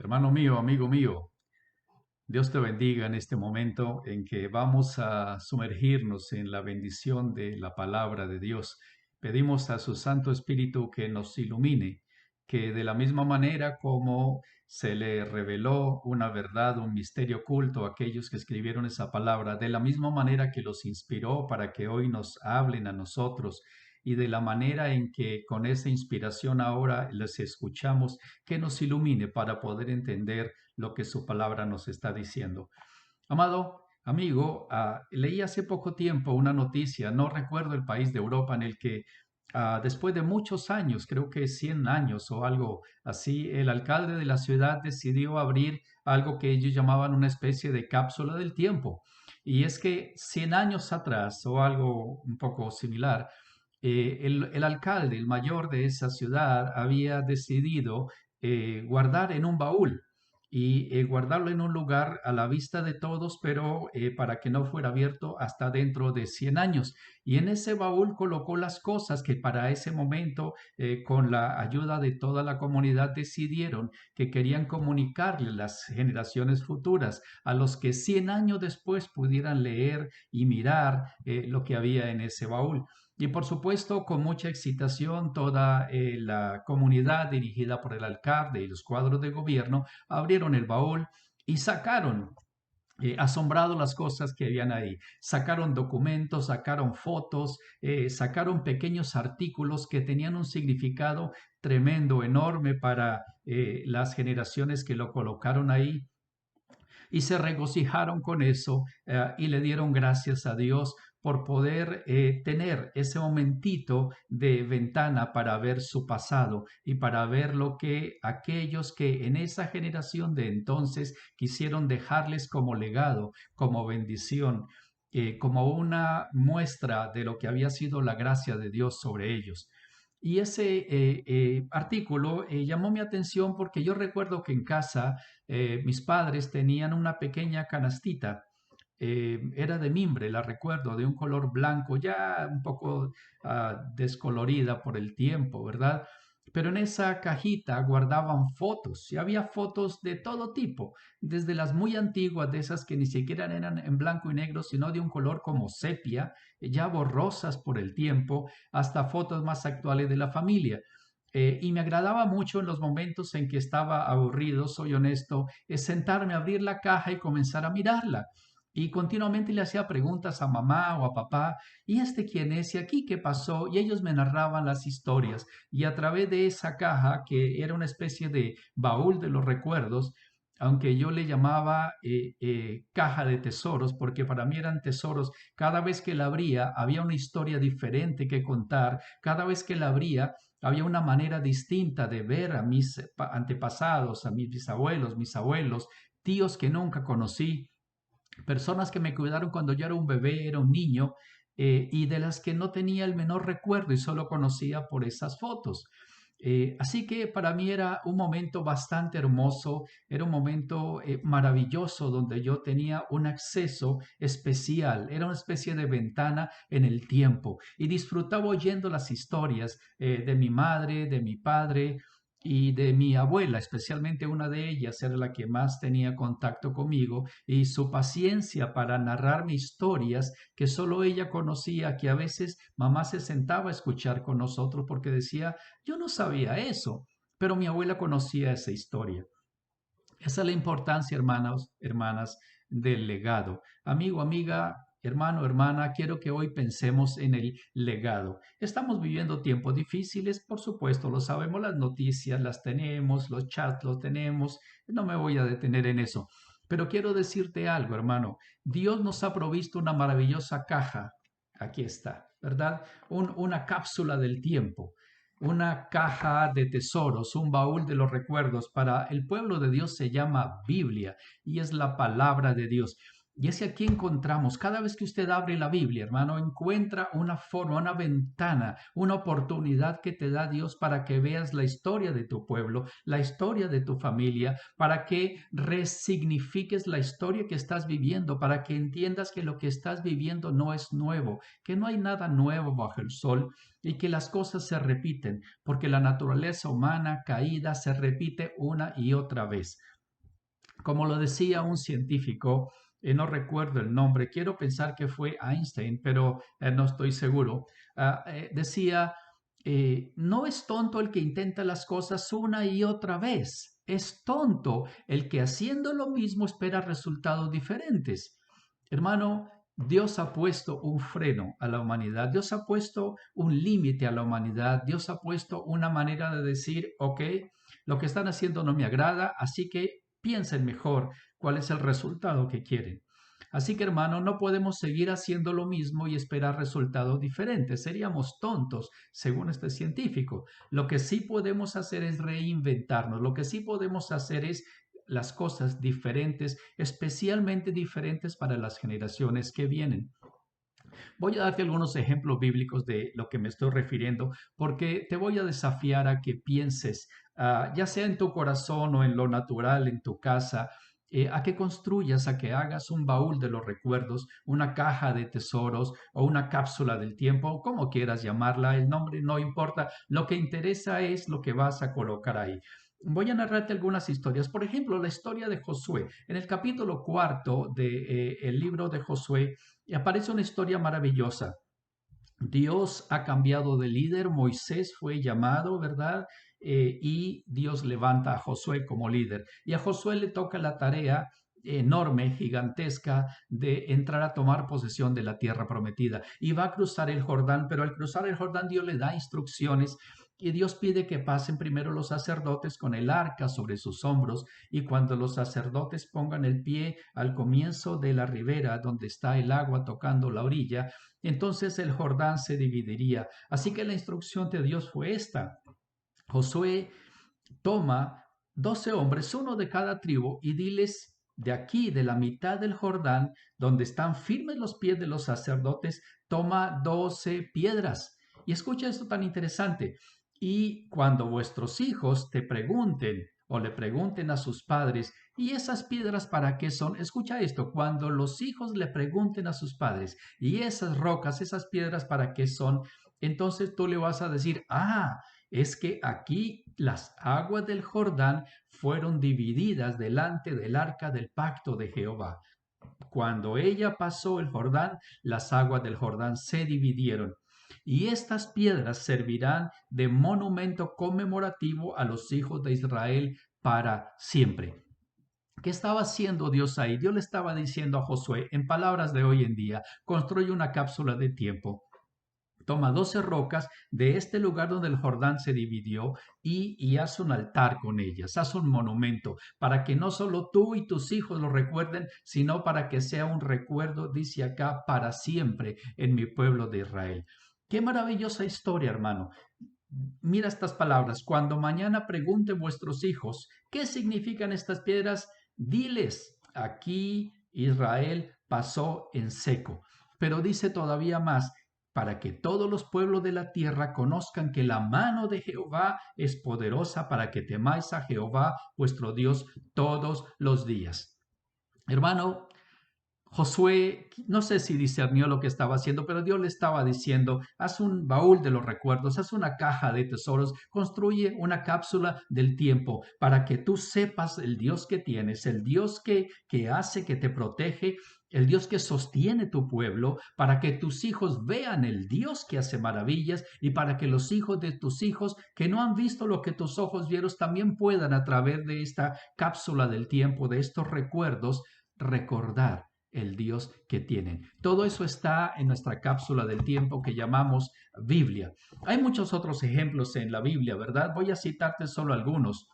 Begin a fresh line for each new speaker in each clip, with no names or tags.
Hermano mío, amigo mío, Dios te bendiga en este momento en que vamos a sumergirnos en la bendición de la palabra de Dios. Pedimos a su Santo Espíritu que nos ilumine, que de la misma manera como se le reveló una verdad, un misterio oculto a aquellos que escribieron esa palabra, de la misma manera que los inspiró para que hoy nos hablen a nosotros y de la manera en que con esa inspiración ahora les escuchamos, que nos ilumine para poder entender lo que su palabra nos está diciendo. Amado amigo, leí hace poco tiempo una noticia, no recuerdo el país de Europa en el que después de muchos años, creo que 100 años o algo así, el alcalde de la ciudad decidió abrir algo que ellos llamaban una especie de cápsula del tiempo. Y es que 100 años atrás o algo un poco similar, el alcalde, el mayor de esa ciudad, había decidido guardar en un baúl y guardarlo en un lugar a la vista de todos, pero para que no fuera abierto hasta dentro de 100 años. Y en ese baúl colocó las cosas que para ese momento, con la ayuda de toda la comunidad, decidieron que querían comunicarle a las generaciones futuras, a los que 100 años después pudieran leer y mirar lo que había en ese baúl. Y por supuesto, con mucha excitación, toda la comunidad dirigida por el alcalde y los cuadros de gobierno abrieron el baúl y sacaron, asombrado, las cosas que habían ahí. Sacaron documentos, sacaron fotos, sacaron pequeños artículos que tenían un significado tremendo, enorme para las generaciones que lo colocaron ahí y se regocijaron con eso y le dieron gracias a Dios por poder tener ese momentito de ventana para ver su pasado y para ver lo que aquellos que en esa generación de entonces quisieron dejarles como legado, como bendición, como una muestra de lo que había sido la gracia de Dios sobre ellos. Y ese artículo llamó mi atención porque yo recuerdo que en casa mis padres tenían una pequeña canastita, era de mimbre, la recuerdo, de un color blanco, ya un poco descolorida por el tiempo, ¿verdad? Pero en esa cajita guardaban fotos y había fotos de todo tipo, desde las muy antiguas, de esas que ni siquiera eran en blanco y negro, sino de un color como sepia, ya borrosas por el tiempo, hasta fotos más actuales de la familia. Y me agradaba mucho en los momentos en que estaba aburrido, soy honesto, es sentarme a abrir la caja y comenzar a mirarla. Y continuamente le hacía preguntas a mamá o a papá, ¿y este quién es? ¿Y aquí qué pasó? Y ellos me narraban las historias. Y a través de esa caja, que era una especie de baúl de los recuerdos, aunque yo le llamaba caja de tesoros, porque para mí eran tesoros, cada vez que la abría había una historia diferente que contar, cada vez que la abría había una manera distinta de ver a mis antepasados, a mis bisabuelos, mis abuelos, tíos que nunca conocí, personas que me cuidaron cuando yo era un bebé, era un niño, y de las que no tenía el menor recuerdo y solo conocía por esas fotos. Así que para mí era un momento bastante hermoso, era un momento maravilloso donde yo tenía un acceso especial, era una especie de ventana en el tiempo y disfrutaba oyendo las historias de mi madre, de mi padre y de mi abuela, especialmente una de ellas era la que más tenía contacto conmigo y su paciencia para narrarme historias que solo ella conocía, que a veces mamá se sentaba a escuchar con nosotros porque decía, yo no sabía eso, pero mi abuela conocía esa historia. Esa es la importancia, hermanos, hermanas, del legado. Amigo, amiga, hermano, hermana, quiero que hoy pensemos en el legado. Estamos viviendo tiempos difíciles, por supuesto, lo sabemos, las noticias las tenemos, los chats los tenemos, no me voy a detener en eso. Pero quiero decirte algo, hermano. Dios nos ha provisto una maravillosa caja. Aquí está, ¿verdad? Una cápsula del tiempo, una caja de tesoros, un baúl de los recuerdos. Para el pueblo de Dios se llama Biblia y es la palabra de Dios. Y es que aquí encontramos, cada vez que usted abre la Biblia, hermano, encuentra una forma, una ventana, una oportunidad que te da Dios para que veas la historia de tu pueblo, la historia de tu familia, para que resignifiques la historia que estás viviendo, para que entiendas que lo que estás viviendo no es nuevo, que no hay nada nuevo bajo el sol y que las cosas se repiten, porque la naturaleza humana caída se repite una y otra vez. Como lo decía un científico, no recuerdo el nombre, quiero pensar que fue Einstein, pero no estoy seguro. Decía, no es tonto el que intenta las cosas una y otra vez, es tonto el que haciendo lo mismo espera resultados diferentes. Hermano, Dios ha puesto un freno a la humanidad, Dios ha puesto un límite a la humanidad, Dios ha puesto una manera de decir, ok, lo que están haciendo no me agrada, así que piensen mejor cuál es el resultado que quieren. Así que hermano, no podemos seguir haciendo lo mismo y esperar resultados diferentes. Seríamos tontos, según este científico. Lo que sí podemos hacer es reinventarnos. Lo que sí podemos hacer es las cosas diferentes, especialmente diferentes para las generaciones que vienen. Voy a darte algunos ejemplos bíblicos de lo que me estoy refiriendo, porque te voy a desafiar a que pienses, ya sea en tu corazón o en lo natural, en tu casa, a que construyas, a que hagas un baúl de los recuerdos, una caja de tesoros o una cápsula del tiempo, como quieras llamarla, el nombre no importa, lo que interesa es lo que vas a colocar ahí. Voy a narrarte algunas historias. Por ejemplo, la historia de Josué. En el capítulo cuarto del libro de Josué, y aparece una historia maravillosa. Dios ha cambiado de líder, Moisés fue llamado, ¿verdad? Y Dios levanta a Josué como líder. Y a Josué le toca la tarea enorme, gigantesca, de entrar a tomar posesión de la tierra prometida. Y va a cruzar el Jordán, pero al cruzar el Jordán Dios le da instrucciones y Dios pide que pasen primero los sacerdotes con el arca sobre sus hombros y cuando los sacerdotes pongan el pie al comienzo de la ribera donde está el agua tocando la orilla, entonces el Jordán se dividiría. Así que la instrucción de Dios fue esta. Josué toma 12 hombres, uno de cada tribu, y diles de aquí, de la mitad del Jordán, donde están firmes los pies de los sacerdotes, toma 12 piedras. Y escucha esto tan interesante. Y cuando vuestros hijos te pregunten o le pregunten a sus padres, ¿y esas piedras para qué son? Escucha esto, cuando los hijos le pregunten a sus padres, ¿y esas rocas, esas piedras para qué son? Entonces tú le vas a decir, es que aquí las aguas del Jordán fueron divididas delante del arca del pacto de Jehová. Cuando ella pasó el Jordán, las aguas del Jordán se dividieron. Y estas piedras servirán de monumento conmemorativo a los hijos de Israel para siempre. ¿Qué estaba haciendo Dios ahí? Dios le estaba diciendo a Josué, en palabras de hoy en día, construye una cápsula de tiempo. Toma 12 rocas de este lugar donde el Jordán se dividió y haz un altar con ellas, haz un monumento para que no solo tú y tus hijos lo recuerden, sino para que sea un recuerdo, dice acá, para siempre en mi pueblo de Israel. Qué maravillosa historia, hermano. Mira estas palabras. Cuando mañana pregunten vuestros hijos, ¿qué significan estas piedras? Diles, aquí Israel pasó en seco. Pero dice todavía más, para que todos los pueblos de la tierra conozcan que la mano de Jehová es poderosa para que temáis a Jehová vuestro Dios todos los días. Hermano, Josué, no sé si discernió lo que estaba haciendo, pero Dios le estaba diciendo, haz un baúl de los recuerdos, haz una caja de tesoros, construye una cápsula del tiempo para que tú sepas el Dios que tienes, el Dios que hace, que te protege, el Dios que sostiene tu pueblo, para que tus hijos vean el Dios que hace maravillas y para que los hijos de tus hijos que no han visto lo que tus ojos vieron también puedan a través de esta cápsula del tiempo, de estos recuerdos, recordar el Dios que tienen. Todo eso está en nuestra cápsula del tiempo que llamamos Biblia. Hay muchos otros ejemplos en la Biblia, ¿verdad? Voy a citarte solo algunos.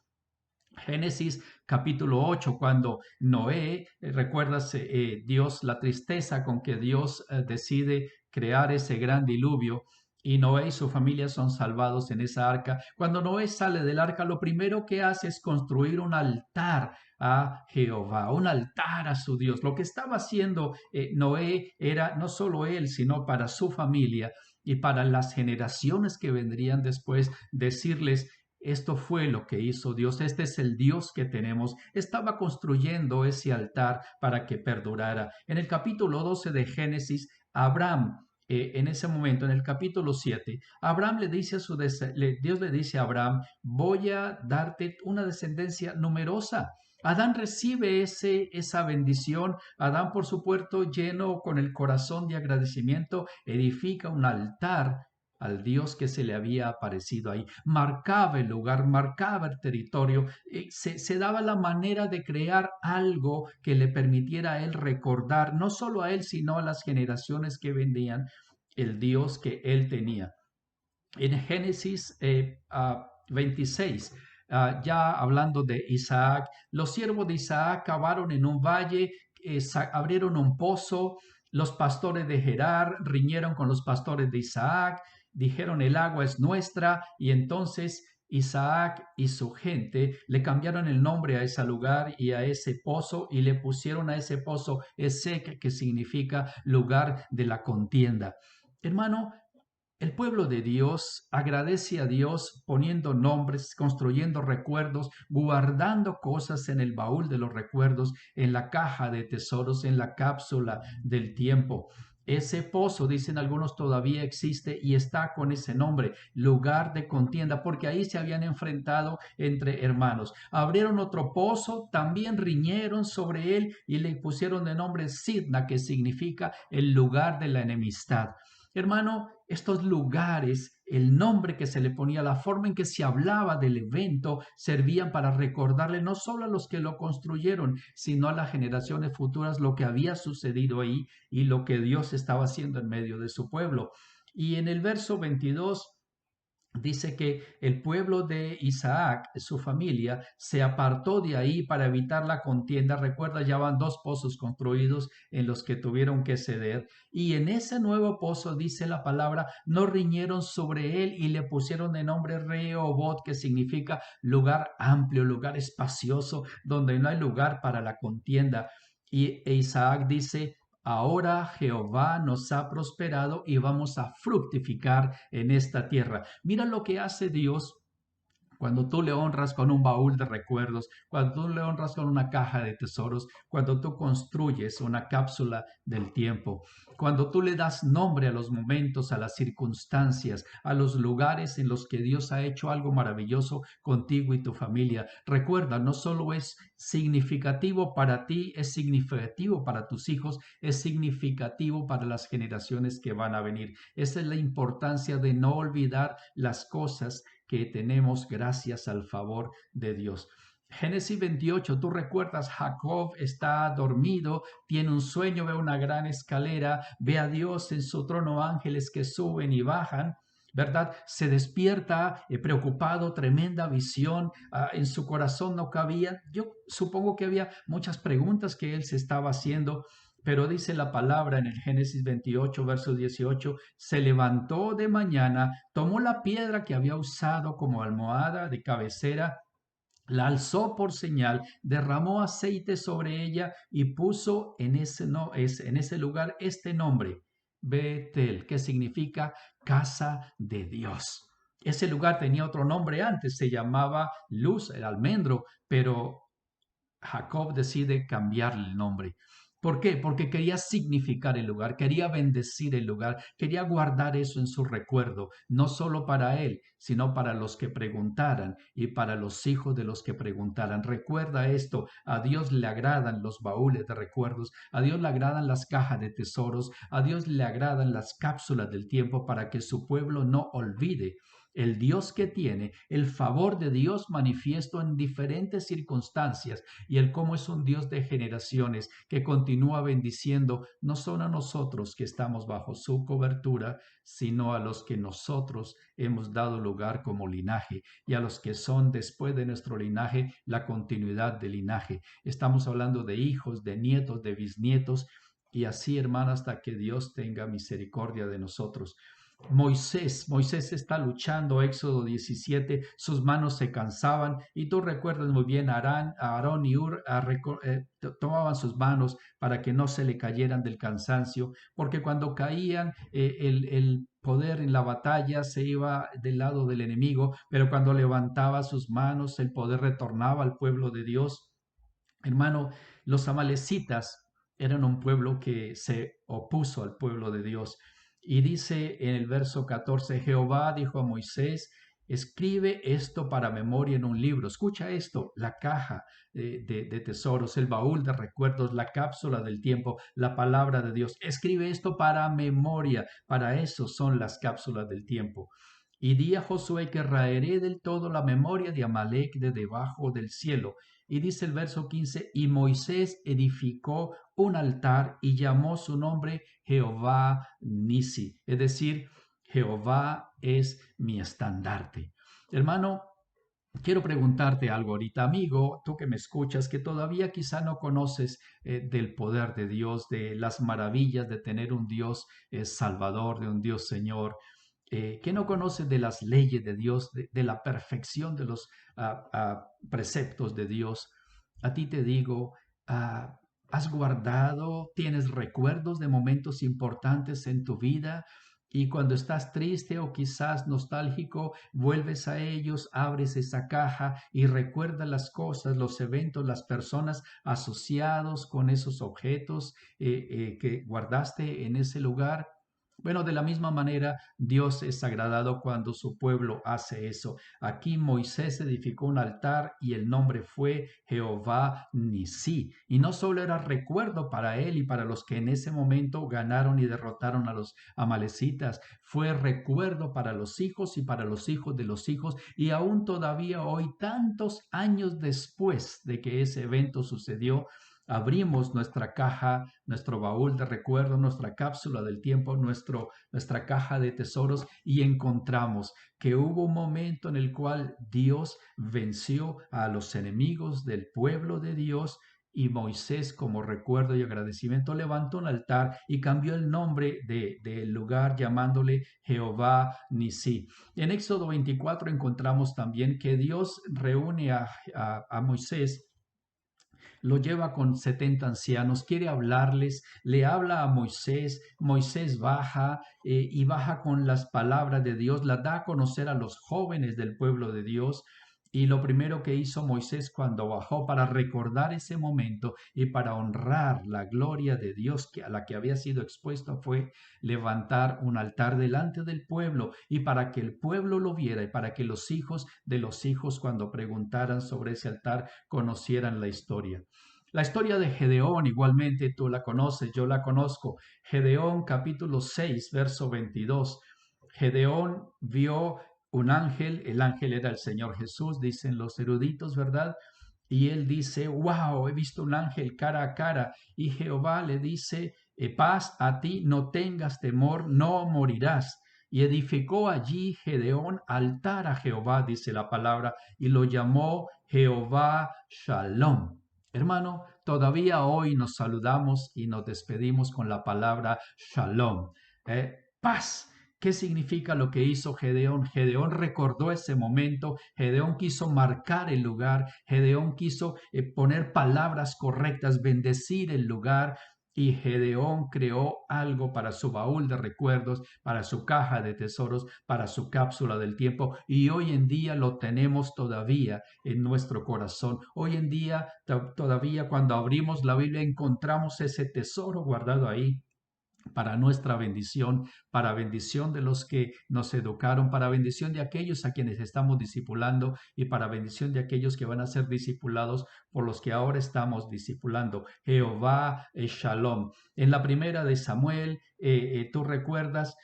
Génesis capítulo 8, cuando Noé, recuerdas Dios, la tristeza con que Dios decide crear ese gran diluvio y Noé y su familia son salvados en esa arca. Cuando Noé sale del arca, lo primero que hace es construir un altar a Jehová, un altar a su Dios. Lo que estaba haciendo Noé era no solo él, sino para su familia y para las generaciones que vendrían después, decirles, esto fue lo que hizo Dios, este es el Dios que tenemos. Estaba construyendo ese altar para que perdurara. En el capítulo 12 de Génesis, Abraham, en ese momento, en el capítulo 7, Abraham le dice Dios le dice a Abraham, voy a darte una descendencia numerosa. Adán recibe esa bendición. Adán, por supuesto, lleno con el corazón de agradecimiento, edifica un altar al Dios que se le había aparecido ahí. Marcaba el lugar, marcaba el territorio. Se daba la manera de crear algo que le permitiera a él recordar, no solo a él, sino a las generaciones que vendían, el Dios que él tenía. En Génesis 26, ya hablando de Isaac, los siervos de Isaac cavaron en un valle, abrieron un pozo, los pastores de Gerar riñeron con los pastores de Isaac, dijeron el agua es nuestra, y entonces Isaac y su gente le cambiaron el nombre a ese lugar y a ese pozo y le pusieron a ese pozo Esek, que significa lugar de la contienda. Hermano, el pueblo de Dios agradece a Dios poniendo nombres, construyendo recuerdos, guardando cosas en el baúl de los recuerdos, en la caja de tesoros, en la cápsula del tiempo. Ese pozo, dicen algunos, todavía existe y está con ese nombre, lugar de contienda, porque ahí se habían enfrentado entre hermanos. Abrieron otro pozo, también riñeron sobre él y le pusieron de nombre Sidna, que significa el lugar de la enemistad. Hermano, estos lugares, el nombre que se le ponía, la forma en que se hablaba del evento, servían para recordarle no solo a los que lo construyeron, sino a las generaciones futuras lo que había sucedido ahí y lo que Dios estaba haciendo en medio de su pueblo. Y en el verso 22 dice que el pueblo de Isaac, su familia, se apartó de ahí para evitar la contienda. Recuerda, ya van dos pozos construidos en los que tuvieron que ceder. Y en ese nuevo pozo, dice la palabra, no riñeron sobre él y le pusieron de nombre Rehobot, que significa lugar amplio, lugar espacioso, donde no hay lugar para la contienda. E Isaac dice, ahora Jehová nos ha prosperado y vamos a fructificar en esta tierra. Mira lo que hace Dios cuando tú le honras con un baúl de recuerdos, cuando tú le honras con una caja de tesoros, cuando tú construyes una cápsula del tiempo, cuando tú le das nombre a los momentos, a las circunstancias, a los lugares en los que Dios ha hecho algo maravilloso contigo y tu familia. Recuerda, no solo es significativo para ti, es significativo para tus hijos, es significativo para las generaciones que van a venir. Esa es la importancia de no olvidar las cosas que tenemos gracias al favor de Dios. Génesis 28, tú recuerdas, Jacob está dormido, tiene un sueño, ve una gran escalera, ve a Dios en su trono, ángeles que suben y bajan, ¿verdad? Se despierta preocupado, tremenda visión, en su corazón no cabía. Yo supongo que había muchas preguntas que él se estaba haciendo, pero dice la palabra en el Génesis 28, verso 18, se levantó de mañana, tomó la piedra que había usado como almohada de cabecera, la alzó por señal, derramó aceite sobre ella y puso en ese lugar este nombre, Betel, que significa casa de Dios. Ese lugar tenía otro nombre antes, se llamaba Luz, el almendro, pero Jacob decide cambiarle el nombre. ¿Por qué? Porque quería significar el lugar, quería bendecir el lugar, quería guardar eso en su recuerdo, no solo para él, sino para los que preguntaran y para los hijos de los que preguntaran. Recuerda esto, a Dios le agradan los baúles de recuerdos, a Dios le agradan las cajas de tesoros, a Dios le agradan las cápsulas del tiempo para que su pueblo no olvide el Dios que tiene, el favor de Dios manifiesto en diferentes circunstancias y el cómo es un Dios de generaciones que continúa bendiciendo no solo a nosotros que estamos bajo su cobertura, sino a los que nosotros hemos dado lugar como linaje y a los que son después de nuestro linaje la continuidad del linaje. Estamos hablando de hijos, de nietos, de bisnietos y así, hermano, hasta que Dios tenga misericordia de nosotros. Moisés está luchando, Éxodo 17, sus manos se cansaban y tú recuerdas muy bien, Aarón y Ur tomaban sus manos para que no se le cayeran del cansancio, porque cuando caían el poder en la batalla se iba del lado del enemigo, pero cuando levantaba sus manos el poder retornaba al pueblo de Dios. Hermano, los amalecitas eran un pueblo que se opuso al pueblo de Dios. Y dice en el verso 14, Jehová dijo a Moisés, Escribe esto para memoria en un libro. Escucha esto, la caja de tesoros, el baúl de recuerdos, la cápsula del tiempo, la palabra de Dios. Escribe esto para memoria. Para eso son las cápsulas del tiempo. Y di a Josué que raeré del todo la memoria de Amalek de debajo del cielo. Y dice el verso 15, y Moisés edificó un altar y llamó su nombre Jehová Nisi, es decir, Jehová es mi estandarte. Hermano, quiero preguntarte algo ahorita, amigo, tú que me escuchas, que todavía quizá no conoces del poder de Dios, de las maravillas de tener un Dios salvador, de un Dios Señor, que no conoces de las leyes de Dios, de la perfección de los preceptos de Dios. A ti te digo, ah, ¿has guardado, tienes recuerdos de momentos importantes en tu vida? Y cuando estás triste o quizás nostálgico, vuelves a ellos, abres esa caja y recuerdas las cosas, los eventos, las personas asociados con esos objetos que guardaste en ese lugar. Bueno, de la misma manera, Dios es agradado cuando su pueblo hace eso. Aquí Moisés edificó un altar y el nombre fue Jehová Nisí. Y no solo era recuerdo para él y para los que en ese momento ganaron y derrotaron a los amalecitas, fue recuerdo para los hijos y para los hijos de los hijos. Y aún todavía hoy, tantos años después de que ese evento sucedió, abrimos nuestra caja, nuestro baúl de recuerdos, nuestra cápsula del tiempo, nuestra caja de tesoros y encontramos que hubo un momento en el cual Dios venció a los enemigos del pueblo de Dios y Moisés, como recuerdo y agradecimiento, levantó un altar y cambió el nombre del lugar llamándole Jehová Nisí. En Éxodo 24 encontramos también que Dios reúne a Moisés, lo lleva con 70 ancianos, quiere hablarles, le habla a Moisés, Moisés baja y baja con las palabras de Dios, las da a conocer a los jóvenes del pueblo de Dios. Y lo primero que hizo Moisés cuando bajó para recordar ese momento y para honrar la gloria de Dios a la que había sido expuesto fue levantar un altar delante del pueblo y para que el pueblo lo viera y para que los hijos de los hijos cuando preguntaran sobre ese altar conocieran la historia. La historia de Gedeón, igualmente tú la conoces, yo la conozco. Gedeón capítulo 6, verso 22. Gedeón vio un ángel, el ángel era el Señor Jesús, dicen los eruditos, ¿verdad? Y él dice, wow, he visto un ángel cara a cara. Y Jehová le dice, paz a ti, no tengas temor, no morirás. Y edificó allí Gedeón altar a Jehová, dice la palabra, y lo llamó Jehová Shalom. Hermano, todavía hoy nos saludamos y nos despedimos con la palabra Shalom, paz. ¿Qué significa lo que hizo Gedeón? Gedeón recordó ese momento, Gedeón quiso marcar el lugar, Gedeón quiso poner palabras correctas, bendecir el lugar, y Gedeón creó algo para su baúl de recuerdos, para su caja de tesoros, para su cápsula del tiempo, y hoy en día lo tenemos todavía en nuestro corazón. Hoy en día todavía cuando abrimos la Biblia encontramos ese tesoro guardado ahí para nuestra bendición, para bendición de los que nos educaron, para bendición de aquellos a quienes estamos discipulando y para bendición de aquellos que van a ser discipulados por los que ahora estamos discipulando. Jehová es Shalom. En la primera de Samuel, tú recuerdas,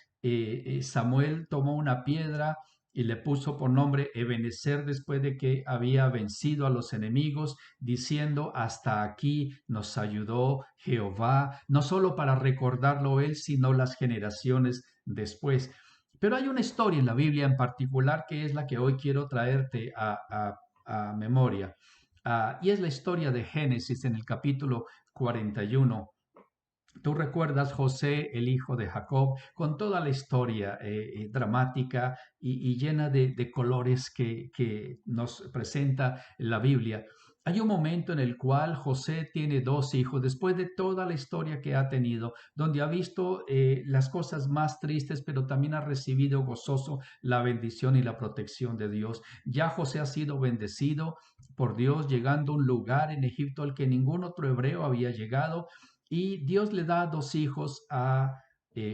Samuel tomó una piedra y le puso por nombre Ebenezer después de que había vencido a los enemigos, diciendo, hasta aquí nos ayudó Jehová, no solo para recordarlo él, sino las generaciones después. Pero hay una historia en la Biblia en particular que es la que hoy quiero traerte a memoria. Y es la historia de Génesis en el capítulo 41. Tú recuerdas José, el hijo de Jacob, con toda la historia dramática y llena de colores que nos presenta la Biblia. Hay un momento en el cual José tiene dos hijos, después de toda la historia que ha tenido, donde ha visto las cosas más tristes, pero también ha recibido gozoso la bendición y la protección de Dios. Ya José ha sido bendecido por Dios, llegando a un lugar en Egipto al que ningún otro hebreo había llegado y Dios le da dos hijos a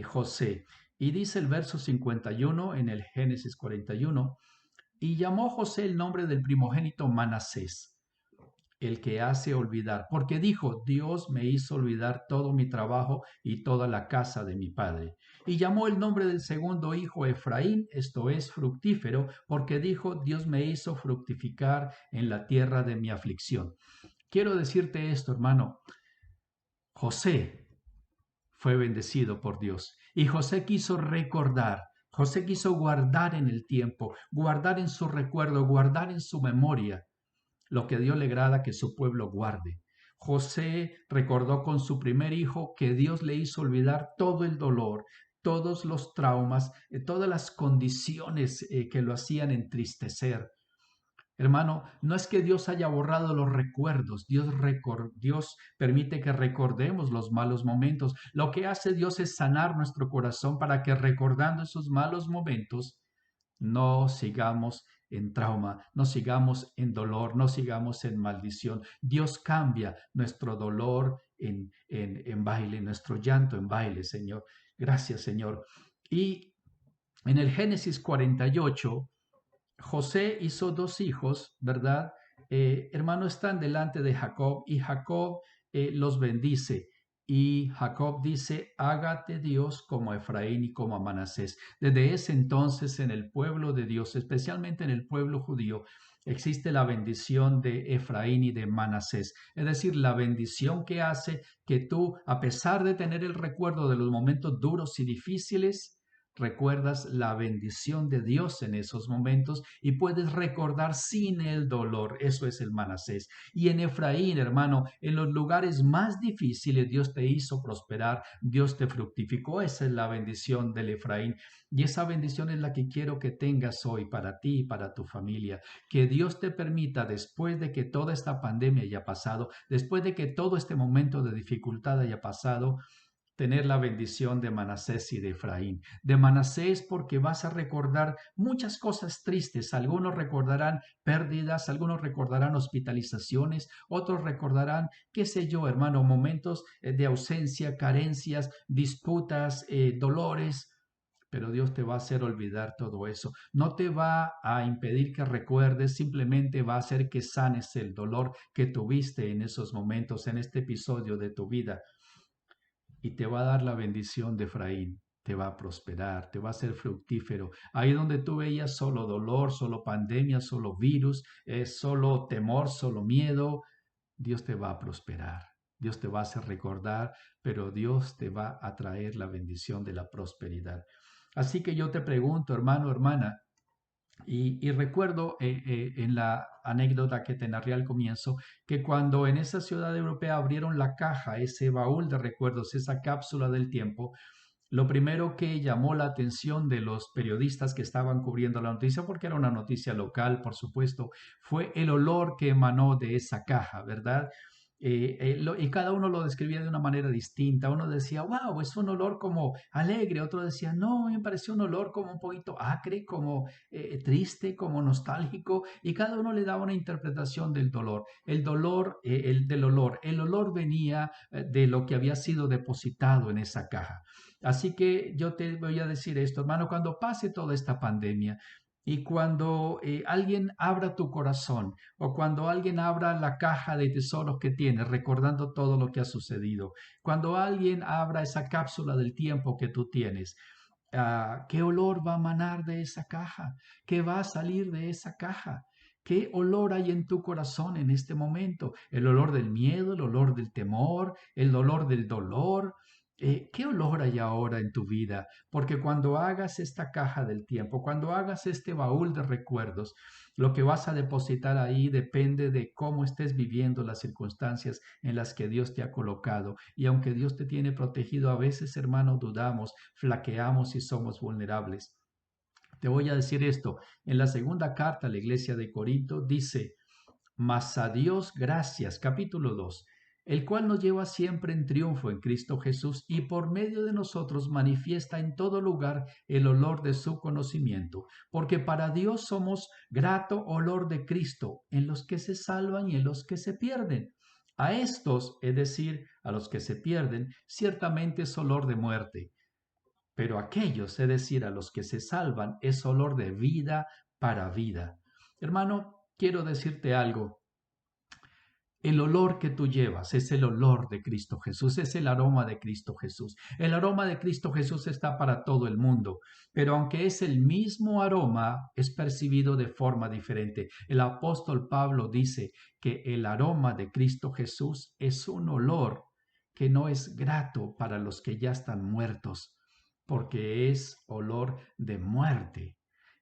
José. Y dice el verso 51 en el Génesis 41, Y llamó José el nombre del primogénito Manasés, el que hace olvidar, porque dijo, Dios me hizo olvidar todo mi trabajo y toda la casa de mi padre. Y llamó el nombre del segundo hijo Efraín, esto es fructífero, porque dijo, Dios me hizo fructificar en la tierra de mi aflicción. Quiero decirte esto, hermano. José fue bendecido por Dios y José quiso recordar, José quiso guardar en el tiempo, guardar en su recuerdo, guardar en su memoria lo que a Dios le agrada que su pueblo guarde. José recordó con su primer hijo que Dios le hizo olvidar todo el dolor, todos los traumas, todas las condiciones que lo hacían entristecer. Hermano, no es que Dios haya borrado los recuerdos, Dios permite que recordemos los malos momentos. Lo que hace Dios es sanar nuestro corazón para que recordando esos malos momentos no sigamos en trauma, no sigamos en dolor, no sigamos en maldición. Dios cambia nuestro dolor en baile, nuestro llanto en baile, Señor. Gracias, Señor. Y en el Génesis 48, José hizo dos hijos, ¿verdad? Hermanos, están delante de Jacob y Jacob los bendice. Y Jacob dice, hágate Dios como a Efraín y como a Manasés. Desde ese entonces en el pueblo de Dios, especialmente en el pueblo judío, existe la bendición de Efraín y de Manasés. Es decir, la bendición que hace que tú, a pesar de tener el recuerdo de los momentos duros y difíciles, recuerdas la bendición de Dios en esos momentos y puedes recordar sin el dolor. Eso es el Manasés. Y en Efraín, hermano, en los lugares más difíciles Dios te hizo prosperar, Dios te fructificó. Esa es la bendición del Efraín. Y esa bendición es la que quiero que tengas hoy para ti y para tu familia. Que Dios te permita, después de que toda esta pandemia haya pasado, después de que todo este momento de dificultad haya pasado, tener la bendición de Manasés y de Efraín. De Manasés porque vas a recordar muchas cosas tristes. Algunos recordarán pérdidas, algunos recordarán hospitalizaciones, otros recordarán, qué sé yo, hermano, momentos de ausencia, carencias, disputas, dolores. Pero Dios te va a hacer olvidar todo eso. No te va a impedir que recuerdes, simplemente va a hacer que sanes el dolor que tuviste en esos momentos, en este episodio de tu vida, y te va a dar la bendición de Efraín, te va a prosperar, te va a ser fructífero. Ahí donde tú veías solo dolor, solo pandemia, solo virus, solo temor, solo miedo, Dios te va a prosperar. Dios te va a hacer recordar, pero Dios te va a traer la bendición de la prosperidad. Así que yo te pregunto, hermano, hermana, y recuerdo en la anécdota que te narré al comienzo, que cuando en esa ciudad europea abrieron la caja, ese baúl de recuerdos, esa cápsula del tiempo, lo primero que llamó la atención de los periodistas que estaban cubriendo la noticia, porque era una noticia local, por supuesto, fue el olor que emanó de esa caja, ¿verdad? Y cada uno lo describía de una manera distinta. Uno decía, wow, es un olor como alegre. Otro decía, no, me pareció un olor como un poquito acre, como triste, como nostálgico. Y cada uno le daba una interpretación del dolor. El dolor, del olor. El olor venía de lo que había sido depositado en esa caja. Así que yo te voy a decir esto, hermano, cuando pase toda esta pandemia y cuando alguien abra tu corazón o cuando alguien abra la caja de tesoros que tienes, recordando todo lo que ha sucedido, cuando alguien abra esa cápsula del tiempo que tú tienes, ¿qué olor va a manar de esa caja? ¿Qué va a salir de esa caja? ¿Qué olor hay en tu corazón en este momento? ¿El olor del miedo, el olor del temor, el olor del dolor? ¿Qué olor hay ahora en tu vida? Porque cuando hagas esta caja del tiempo, cuando hagas este baúl de recuerdos, lo que vas a depositar ahí depende de cómo estés viviendo las circunstancias en las que Dios te ha colocado. Y aunque Dios te tiene protegido, a veces, hermano, dudamos, flaqueamos y somos vulnerables. Te voy a decir esto. En la segunda carta a la iglesia de Corinto dice, mas a Dios gracias, capítulo 2, el cual nos lleva siempre en triunfo en Cristo Jesús y por medio de nosotros manifiesta en todo lugar el olor de su conocimiento, porque para Dios somos grato olor de Cristo en los que se salvan y en los que se pierden. A estos, es decir, a los que se pierden, ciertamente es olor de muerte, pero aquellos, es decir, a los que se salvan, es olor de vida para vida. Hermano, quiero decirte algo. El olor que tú llevas es el olor de Cristo Jesús, es el aroma de Cristo Jesús. El aroma de Cristo Jesús está para todo el mundo, pero aunque es el mismo aroma, es percibido de forma diferente. El apóstol Pablo dice que el aroma de Cristo Jesús es un olor que no es grato para los que ya están muertos, porque es olor de muerte.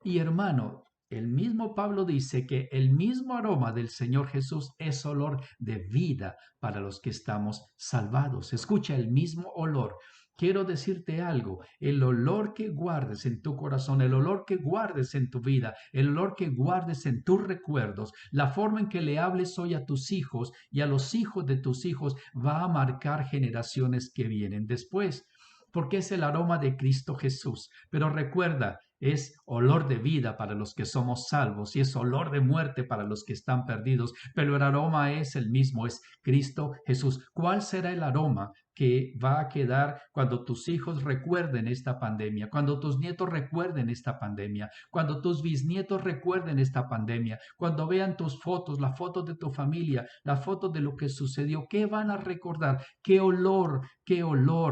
Y hermano, el mismo Pablo dice que el mismo aroma del Señor Jesús es olor de vida para los que estamos salvados. Escucha, el mismo olor. Quiero decirte algo, el olor que guardes en tu corazón, el olor que guardes en tu vida, el olor que guardes en tus recuerdos, la forma en que le hables hoy a tus hijos y a los hijos de tus hijos va a marcar generaciones que vienen después, porque es el aroma de Cristo Jesús. Pero recuerda, es olor de vida para los que somos salvos y es olor de muerte para los que están perdidos, pero el aroma es el mismo, es Cristo Jesús. ¿Cuál será el aroma que va a quedar cuando tus hijos recuerden esta pandemia, cuando tus nietos recuerden esta pandemia, cuando tus bisnietos recuerden esta pandemia, cuando vean tus fotos, las fotos de tu familia, las fotos de lo que sucedió? ¿Qué van a recordar? Qué olor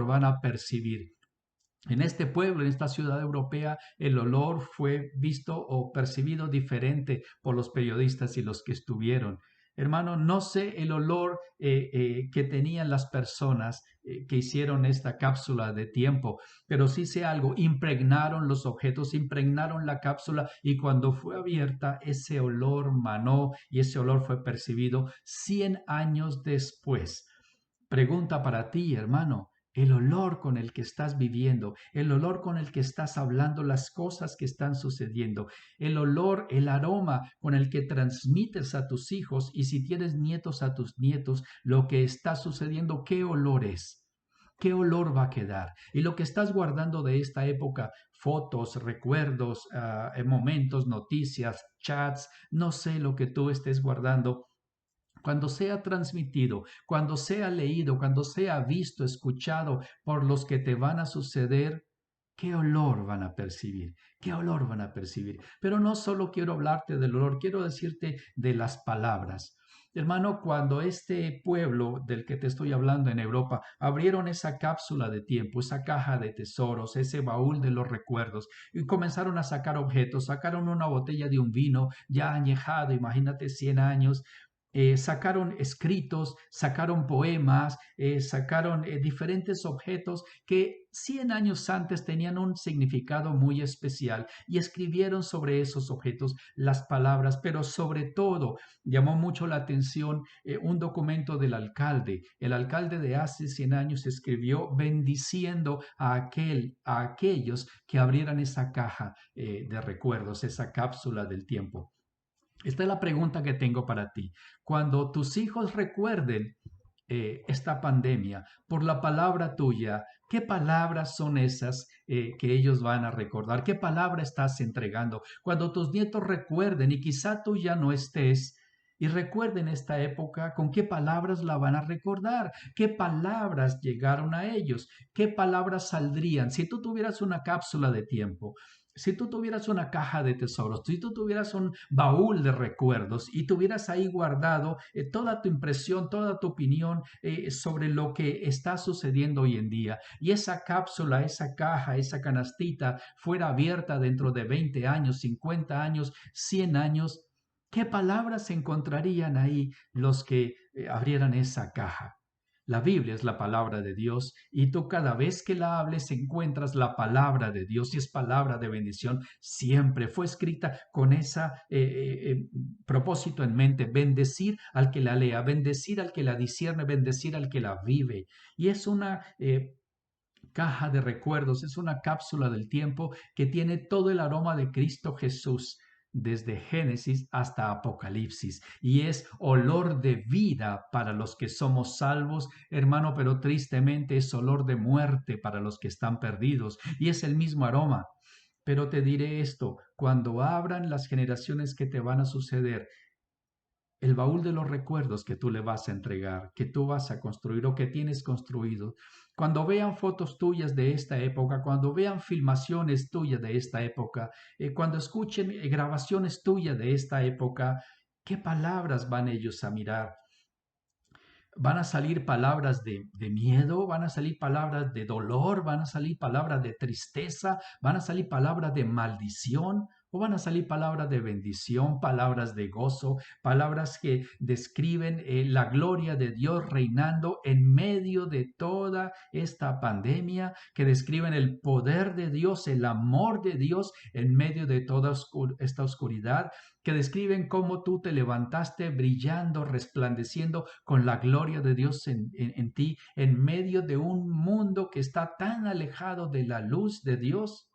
van a percibir? En este pueblo, en esta ciudad europea, el olor fue visto o percibido diferente por los periodistas y los que estuvieron. Hermano, no sé el olor que tenían las personas que hicieron esta cápsula de tiempo, pero sí sé algo, impregnaron los objetos, impregnaron la cápsula y cuando fue abierta, ese olor manó y ese olor fue percibido 100 años después. Pregunta para ti, hermano. El olor con el que estás viviendo, el olor con el que estás hablando las cosas que están sucediendo, el olor, el aroma con el que transmites a tus hijos y si tienes nietos a tus nietos, lo que está sucediendo, ¿qué olor es? ¿Qué olor va a quedar? Y lo que estás guardando de esta época, fotos, recuerdos, momentos, noticias, chats, no sé lo que tú estés guardando, cuando sea transmitido, cuando sea leído, cuando sea visto, escuchado por los que te van a suceder, ¿qué olor van a percibir? ¿Qué olor van a percibir? Pero no solo quiero hablarte del olor, quiero decirte de las palabras. Hermano, cuando este pueblo del que te estoy hablando en Europa abrieron esa cápsula de tiempo, esa caja de tesoros, ese baúl de los recuerdos y comenzaron a sacar objetos, sacaron una botella de un vino ya añejado, imagínate 100 años, sacaron escritos, sacaron poemas, sacaron diferentes objetos que 100 años antes tenían un significado muy especial y escribieron sobre esos objetos las palabras, pero sobre todo llamó mucho la atención un documento del alcalde. El alcalde de hace 100 años escribió bendiciendo a aquellos que abrieran esa caja de recuerdos, esa cápsula del tiempo. Esta es la pregunta que tengo para ti. Cuando tus hijos recuerden esta pandemia por la palabra tuya, ¿qué palabras son esas que ellos van a recordar? ¿Qué palabra estás entregando? Cuando tus nietos recuerden y quizá tú ya no estés y recuerden esta época, ¿con qué palabras la van a recordar? ¿Qué palabras llegaron a ellos? ¿Qué palabras saldrían? Si tú tuvieras una cápsula de tiempo, si tú tuvieras una caja de tesoros, si tú tuvieras un baúl de recuerdos y tuvieras ahí guardado toda tu impresión, toda tu opinión sobre lo que está sucediendo hoy en día, y esa cápsula, esa caja, esa canastita fuera abierta dentro de 20 años, 50 años, 100 años, ¿qué palabras encontrarían ahí los que abrieran esa caja? La Biblia es la palabra de Dios y tú cada vez que la hables encuentras la palabra de Dios y es palabra de bendición. Siempre fue escrita con ese propósito en mente, bendecir al que la lea, bendecir al que la discierne, bendecir al que la vive. Y es una caja de recuerdos, es una cápsula del tiempo que tiene todo el aroma de Cristo Jesús desde Génesis hasta Apocalipsis y es olor de vida para los que somos salvos, hermano, pero tristemente es olor de muerte para los que están perdidos y es el mismo aroma. Pero te diré esto, cuando abran las generaciones que te van a suceder, el baúl de los recuerdos que tú le vas a entregar, que tú vas a construir o que tienes construido. Cuando vean fotos tuyas de esta época, cuando vean filmaciones tuyas de esta época, cuando escuchen grabaciones tuyas de esta época, ¿qué palabras van ellos a mirar? Van a salir palabras de miedo, van a salir palabras de dolor, van a salir palabras de tristeza, van a salir palabras de maldición o van a salir palabras de bendición, palabras de gozo, palabras que describen la gloria de Dios reinando en medio de toda esta pandemia, que describen el poder de Dios, el amor de Dios en medio de toda esta oscuridad, que describen cómo tú te levantaste brillando, resplandeciendo con la gloria de Dios en ti, en medio de un mundo que está tan alejado de la luz de Dios.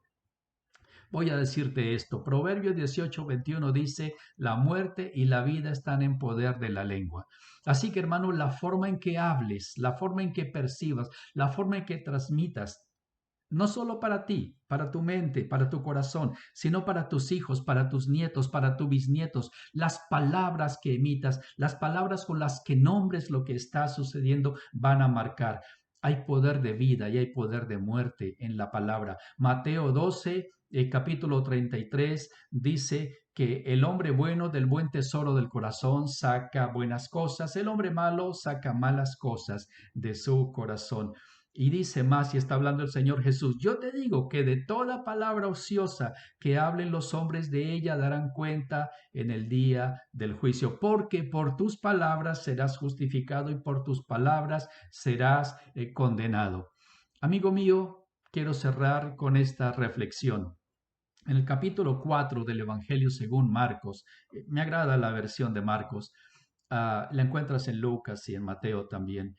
Voy a decirte esto. Proverbios 18:21 dice, la muerte y la vida están en poder de la lengua. Así que, hermano, la forma en que hables, la forma en que percibas, la forma en que transmitas, no solo para ti, para tu mente, para tu corazón, sino para tus hijos, para tus nietos, para tus bisnietos. Las palabras que emitas, las palabras con las que nombres lo que está sucediendo van a marcar. Hay poder de vida y hay poder de muerte en la palabra. Mateo 12, capítulo 33, dice que el hombre bueno del buen tesoro del corazón saca buenas cosas, el hombre malo saca malas cosas de su corazón. Y dice más, y está hablando el Señor Jesús, yo te digo que de toda palabra ociosa que hablen los hombres de ella darán cuenta en el día del juicio, porque por tus palabras serás justificado y por tus palabras serás condenado. Amigo mío, quiero cerrar con esta reflexión. En el capítulo 4 del Evangelio según Marcos, me agrada la versión de Marcos, la encuentras en Lucas y en Mateo también.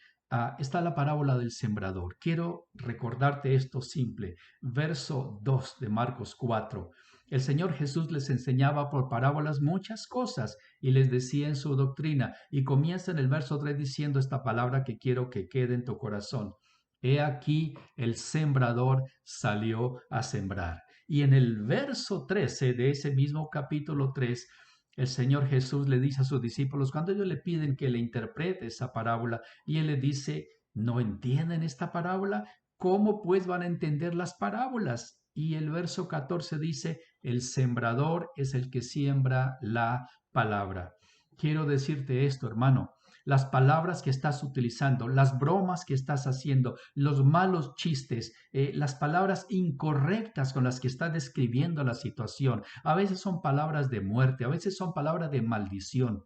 Está la parábola del sembrador. Quiero recordarte esto simple. Verso 2 de Marcos 4. El Señor Jesús les enseñaba por parábolas muchas cosas y les decía en su doctrina. Y comienza en el verso 3 diciendo esta palabra que quiero que quede en tu corazón. He aquí el sembrador salió a sembrar. Y en el verso 13 de ese mismo capítulo 3, el Señor Jesús le dice a sus discípulos, cuando ellos le piden que le interprete esa parábola, y Él les dice, ¿no entienden esta parábola? ¿Cómo pues van a entender las parábolas? Y el verso 14 dice, el sembrador es el que siembra la palabra. Quiero decirte esto, hermano. Las palabras que estás utilizando, las bromas que estás haciendo, los malos chistes, las palabras incorrectas con las que estás describiendo la situación. A veces son palabras de muerte, a veces son palabras de maldición.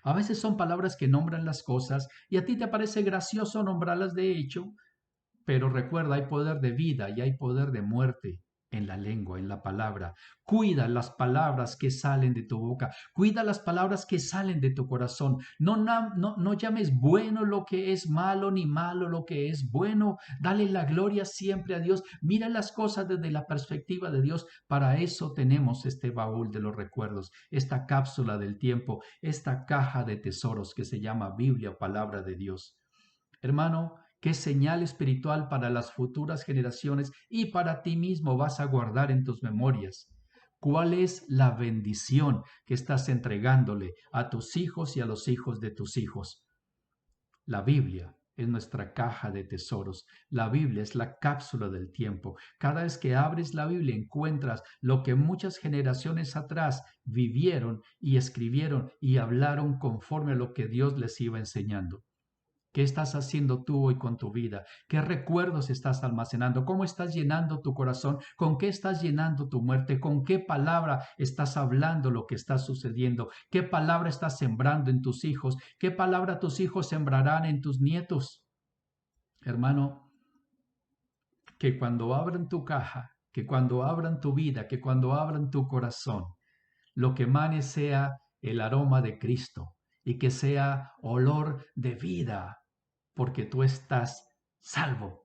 A veces son palabras que nombran las cosas y a ti te parece gracioso nombrarlas de hecho, pero recuerda, hay poder de vida y hay poder de muerte en la lengua, en la palabra. Cuida las palabras que salen de tu boca. Cuida las palabras que salen de tu corazón. No llames bueno lo que es malo, ni malo lo que es bueno. Dale la gloria siempre a Dios. Mira las cosas desde la perspectiva de Dios. Para eso tenemos este baúl de los recuerdos, esta cápsula del tiempo, esta caja de tesoros que se llama Biblia, palabra de Dios. Hermano, ¿qué señal espiritual para las futuras generaciones y para ti mismo vas a guardar en tus memorias? ¿Cuál es la bendición que estás entregándole a tus hijos y a los hijos de tus hijos? La Biblia es nuestra caja de tesoros. La Biblia es la cápsula del tiempo. Cada vez que abres la Biblia encuentras lo que muchas generaciones atrás vivieron y escribieron y hablaron conforme a lo que Dios les iba enseñando. ¿Qué estás haciendo tú hoy con tu vida? ¿Qué recuerdos estás almacenando? ¿Cómo estás llenando tu corazón? ¿Con qué estás llenando tu muerte? ¿Con qué palabra estás hablando lo que está sucediendo? ¿Qué palabra estás sembrando en tus hijos? ¿Qué palabra tus hijos sembrarán en tus nietos? Hermano, que cuando abran tu caja, que cuando abran tu vida, que cuando abran tu corazón, lo que emane sea el aroma de Cristo y que sea olor de vida, porque tú estás salvo.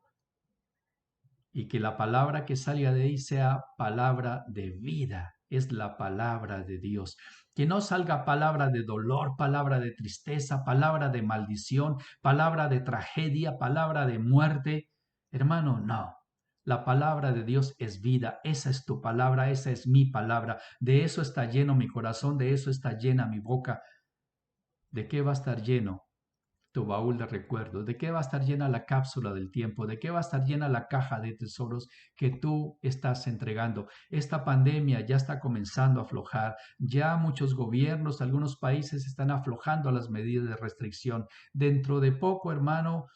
Y que la palabra que salga de ahí sea palabra de vida, es la palabra de Dios. Que no salga palabra de dolor, palabra de tristeza, palabra de maldición, palabra de tragedia, palabra de muerte. Hermano, no. La palabra de Dios es vida, esa es tu palabra, esa es mi palabra. De eso está lleno mi corazón, de eso está llena mi boca. ¿De qué va a estar lleno tu baúl de recuerdos? ¿De qué va a estar llena la cápsula del tiempo? ¿De qué va a estar llena la caja de tesoros que tú estás entregando? Esta pandemia ya está comenzando a aflojar. Ya muchos gobiernos, algunos países están aflojando las medidas de restricción. Dentro de poco, hermano,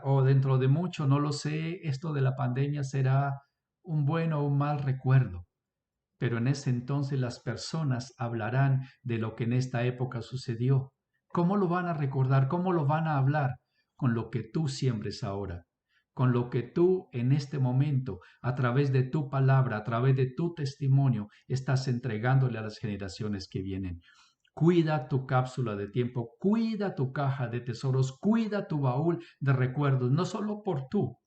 o dentro de mucho, no lo sé, esto de la pandemia será un buen o un mal recuerdo. Pero en ese entonces las personas hablarán de lo que en esta época sucedió. ¿Cómo lo van a recordar? ¿Cómo lo van a hablar? Con lo que tú siembres ahora, con lo que tú en este momento, a través de tu palabra, a través de tu testimonio, estás entregándole a las generaciones que vienen. Cuida tu cápsula de tiempo, cuida tu caja de tesoros, cuida tu baúl de recuerdos, no solo por tu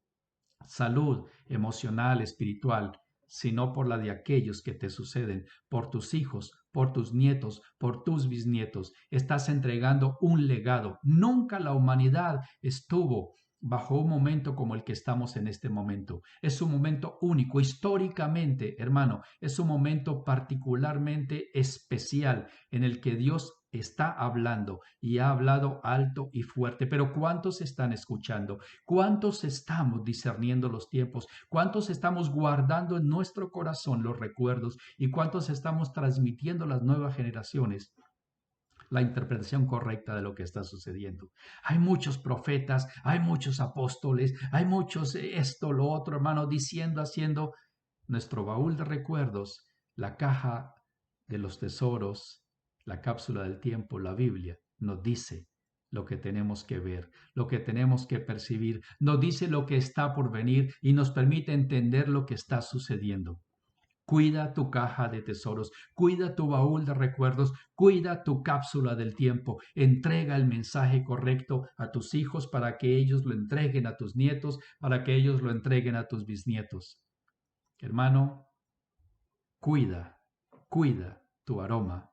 salud emocional, espiritual, sino por la de aquellos que te suceden, por tus hijos, por tus nietos, por tus bisnietos. Estás entregando un legado. Nunca la humanidad estuvo bajo un momento como el que estamos en este momento. Es un momento único, históricamente, hermano, es un momento particularmente especial en el que Dios está hablando y ha hablado alto y fuerte. Pero ¿cuántos están escuchando? ¿Cuántos estamos discerniendo los tiempos? ¿Cuántos estamos guardando en nuestro corazón los recuerdos? ¿Y cuántos estamos transmitiendo a las nuevas generaciones la interpretación correcta de lo que está sucediendo? Hay muchos profetas, hay muchos apóstoles, hay muchos esto, lo otro, hermano, diciendo, haciendo nuestro baúl de recuerdos, la caja de los tesoros, la cápsula del tiempo, la Biblia, nos dice lo que tenemos que ver, lo que tenemos que percibir, nos dice lo que está por venir y nos permite entender lo que está sucediendo. Cuida tu caja de tesoros, cuida tu baúl de recuerdos, cuida tu cápsula del tiempo, entrega el mensaje correcto a tus hijos para que ellos lo entreguen a tus nietos, para que ellos lo entreguen a tus bisnietos. Hermano, cuida, cuida tu aroma,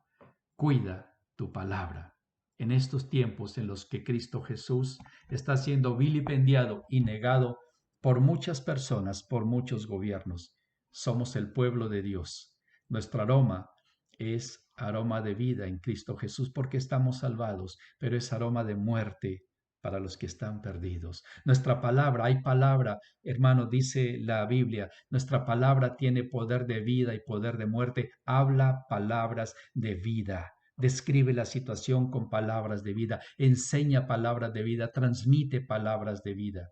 cuida tu palabra. En estos tiempos en los que Cristo Jesús está siendo vilipendiado y negado por muchas personas, por muchos gobiernos, somos el pueblo de Dios. Nuestro aroma es aroma de vida en Cristo Jesús porque estamos salvados, pero es aroma de muerte para los que están perdidos. Nuestra palabra, hay palabra, hermano, dice la Biblia, nuestra palabra tiene poder de vida y poder de muerte. Habla palabras de vida. Describe la situación con palabras de vida, enseña palabras de vida, transmite palabras de vida.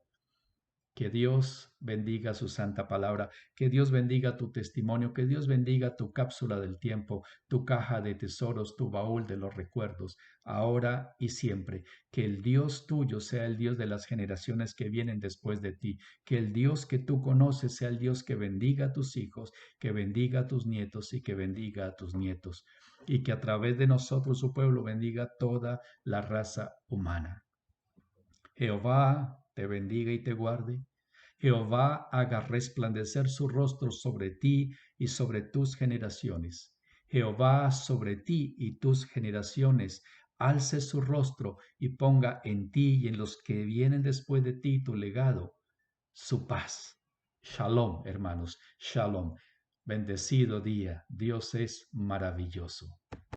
Que Dios bendiga su santa palabra, que Dios bendiga tu testimonio, que Dios bendiga tu cápsula del tiempo, tu caja de tesoros, tu baúl de los recuerdos, ahora y siempre. Que el Dios tuyo sea el Dios de las generaciones que vienen después de ti, que el Dios que tú conoces sea el Dios que bendiga a tus hijos, que bendiga a tus nietos y que bendiga a tus nietos, y que a través de nosotros, su pueblo, bendiga toda la raza humana. Jehová te bendiga y te guarde. Jehová haga resplandecer su rostro sobre ti y sobre tus generaciones. Jehová sobre ti y tus generaciones alce su rostro y ponga en ti y en los que vienen después de ti tu legado, su paz. Shalom, hermanos, shalom. Bendecido día. Dios es maravilloso.